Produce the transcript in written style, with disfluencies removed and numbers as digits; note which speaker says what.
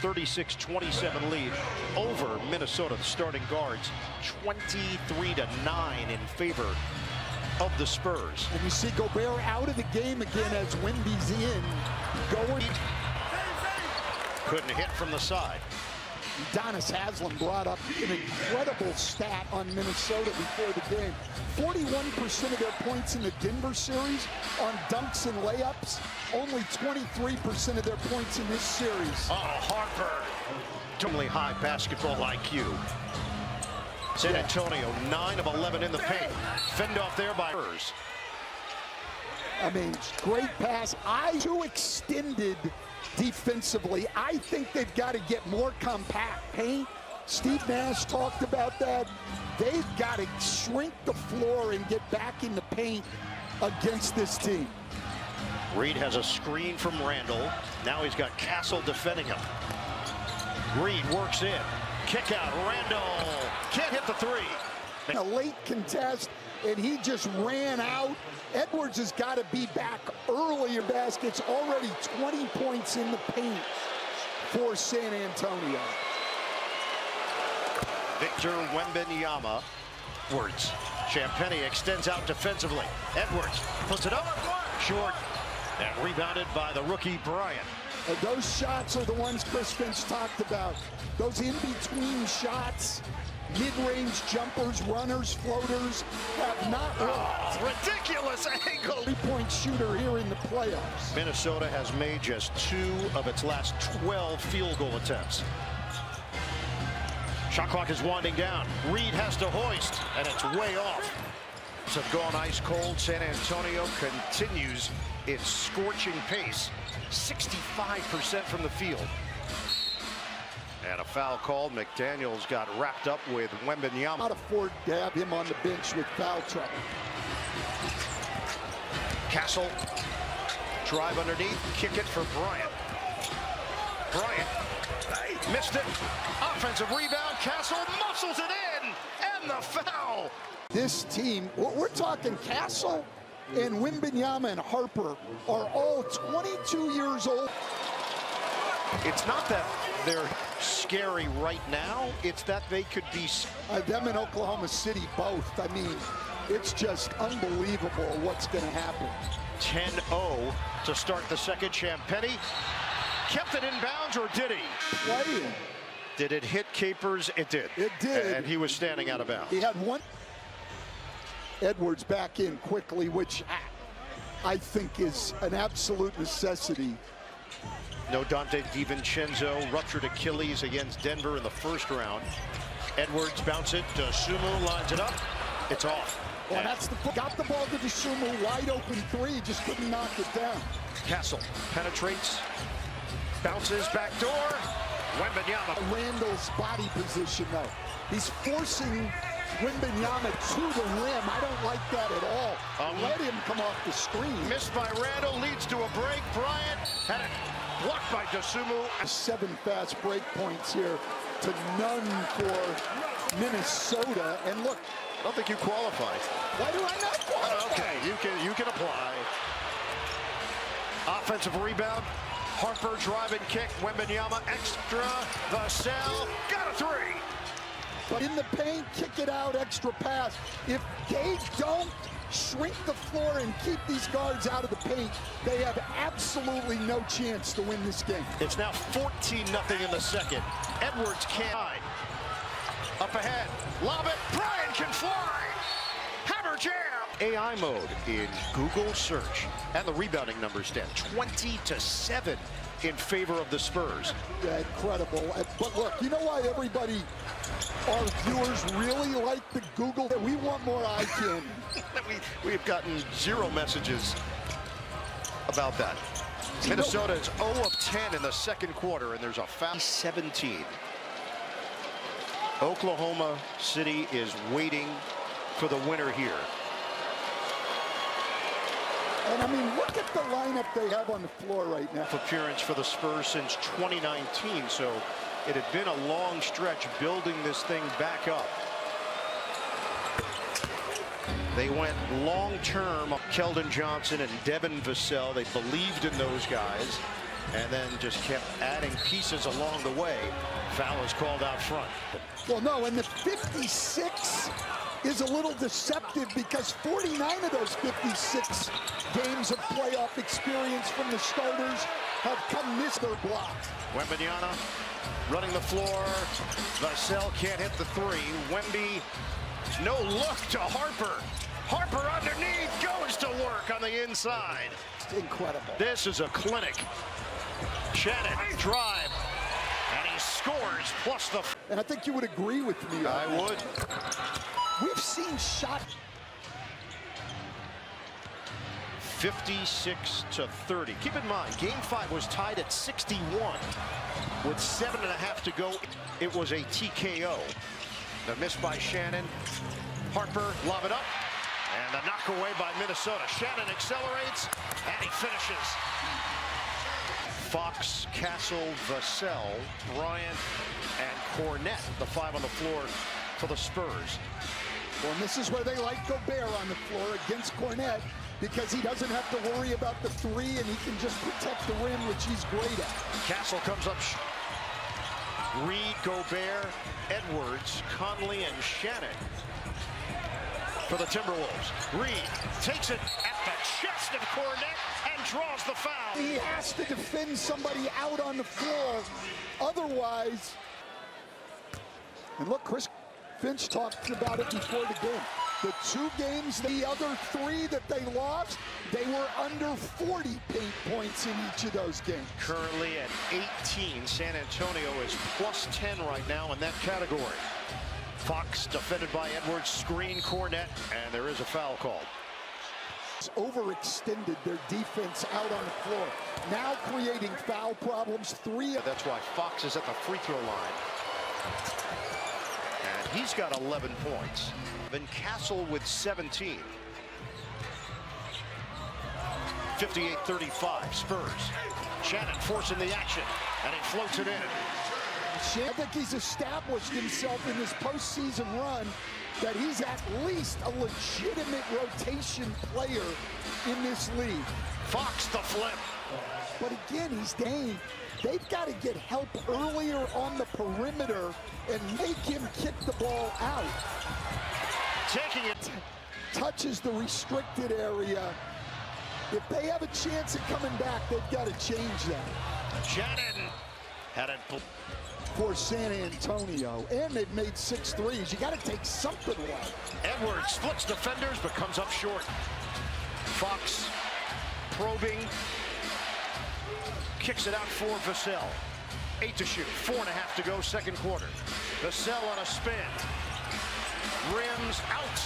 Speaker 1: 36-27 lead over Minnesota. The starting guards 23-9 in favor of the Spurs.
Speaker 2: And you see Gobert out of the game again as Wemby's in. Going.
Speaker 1: Couldn't hit from the side.
Speaker 2: Donis Haslem brought up an incredible stat on Minnesota before the game. 41% of their points in the Denver series on dunks and layups. Only 23% of their points in this series.
Speaker 1: Oh, Harper. Extremely high basketball IQ. San Antonio, 9 of 11 in the paint. Fend off there by Spurs.
Speaker 2: I mean, great pass. Too extended defensively. I think they've got to get more compact paint. Steve Nash talked about that. They've got to shrink the floor and get back in the paint against this team.
Speaker 1: Reed has a screen from Randall. Now he's got Castle defending him. Reed works in. Kick out. Randall can't hit the three.
Speaker 2: A late contest, and he just ran out. Edwards has got to be back earlier. Baskets already 20 points in the paint for San Antonio.
Speaker 1: Victor Wembanyama. Edwards. Champagnie extends out defensively. Edwards puts it up short and rebounded by the rookie Bryant.
Speaker 2: Those shots are the ones Chris Finch talked about. Those in-between shots, mid-range jumpers, runners, floaters have not worked.
Speaker 1: Ridiculous angle.
Speaker 2: Three-point shooter here in the playoffs.
Speaker 1: Minnesota has made just 2 of its last 12 field goal attempts. Shot clock is winding down. Reed has to hoist, and it's way off. So gone ice cold. San Antonio continues its scorching pace. 65% from the field. And a foul called. McDaniels got wrapped up with Wembanyama.
Speaker 2: Not afford to have him on the bench with foul trouble.
Speaker 1: Castle, drive underneath, kick it for Bryant. Bryant missed it. Offensive rebound. Castle muscles it in, and the foul.
Speaker 2: This team, we're talking Castle and Wembanyama and Harper are all 22 years old.
Speaker 1: It's not that they're scary right now, it's that they could be.
Speaker 2: Them in Oklahoma City both. I mean, it's just unbelievable what's going to happen.
Speaker 1: 10-0 to start the second. Champagnie kept it in bounds, or did he?
Speaker 2: Playing.
Speaker 1: Did it hit Capers? It did.
Speaker 2: It did.
Speaker 1: And he was standing out of bounds.
Speaker 2: He had one. Edwards back in quickly, which I think is an absolute necessity.
Speaker 1: No Dante DiVincenzo, ruptured Achilles against Denver in the first round. Edwards bounce it to Sumu, lines it up. It's off.
Speaker 2: Well, got the ball to Sumu, wide open three, just couldn't knock it down.
Speaker 1: Castle penetrates, bounces back door. Wembanyama.
Speaker 2: Randall's body position, though. He's forcing Wembanyama to the rim. I don't like that at all. Let him come off the screen.
Speaker 1: Missed by Randall, leads to a break. Bryant had it blocked by Dosunmu.
Speaker 2: 7 fast break points here to none for Minnesota. And look,
Speaker 1: I don't think you qualify.
Speaker 2: Why do I not qualify?
Speaker 1: Okay, you can apply. Offensive rebound. Harper drive and kick. Wembanyama extra. Vassell got a three.
Speaker 2: But in the paint, kick it out, extra pass. If they don't shrink the floor and keep these guards out of the paint, they have absolutely no chance to win this game.
Speaker 1: It's now 14-0 in the second. Edwards can't hide. Up ahead, lob it. Bryant can fly. Hammer jam. AI mode in Google search, and the rebounding numbers stand 20-7 in favor of the Spurs.
Speaker 2: Yeah, incredible. But look, you know why everybody, our viewers, really like the Google? We want more eye candy.
Speaker 1: We've gotten 0 messages about that. Minnesota is 0 of 10 in the second quarter, and there's a foul. 17. Oklahoma City is waiting for the winner here.
Speaker 2: And I mean, look at the lineup they have on the floor right now.
Speaker 1: Appearance for the Spurs since 2019, so it had been a long stretch building this thing back up. They went long-term. Keldon Johnson and Devin Vassell, they believed in those guys. and then just kept adding pieces along the way. Foul is called out front.
Speaker 2: Well, no, and the 56 is a little deceptive because 49 of those 56 games of playoff experience from the starters have come miss their block.
Speaker 1: Wembanyama running the floor. Vassell can't hit the three. Wemby, no look to Harper. Harper underneath, goes to work on the inside.
Speaker 2: It's incredible.
Speaker 1: This is a clinic. Shannon, drive, and he scores, plus the...
Speaker 2: And I think you would agree with me.
Speaker 1: I would.
Speaker 2: We've seen shots.
Speaker 1: 56-30. Keep in mind, Game 5 was tied at 61 with 7.5 to go. It was a TKO. The miss by Shannon. Harper, lob it up, and a knock away by Minnesota. Shannon accelerates, and he finishes. Fox, Castle, Vassell, Bryant, and Cornette, the five on the floor for the Spurs.
Speaker 2: Well, and this is where they like Gobert on the floor against Cornette because he doesn't have to worry about the three and he can just protect the rim, which he's great at.
Speaker 1: Castle comes up. Reed, Gobert, Edwards, Conley, and Shannon for the Timberwolves. Reed takes it at the chest of Cornette and draws the foul.
Speaker 2: He has to defend somebody out on the floor. Otherwise, and look, Chris Finch talked about it before the game. The two games, the other three that they lost, they were under 40 paint points in each of those games.
Speaker 1: Currently at 18, San Antonio is plus 10 right now in that category. Fox defended by Edwards, screen Cornette, and there is a foul called.
Speaker 2: Overextended their defense out on the floor. Now creating foul problems.
Speaker 1: That's why Fox is at the free throw line. And he's got 11 points. Then Castle with 17. 58-35, Spurs. Shannon forcing the action, and he floats it in.
Speaker 2: I think he's established himself in this postseason run that he's at least a legitimate rotation player in this league.
Speaker 1: Fox the flip.
Speaker 2: But again, he's Dame. They've got to get help earlier on the perimeter and make him kick the ball out.
Speaker 1: Taking it.
Speaker 2: Touches the restricted area. If they have a chance of coming back, they've got to change that.
Speaker 1: Shannon had it.
Speaker 2: For San Antonio, and they've made 6 threes. You got to take something away.
Speaker 1: Edwards splits defenders, but comes up short. Fox probing. Kicks it out for Vassell. 8 to shoot, 4.5 to go, second quarter. Vassell on a spin. Rims out.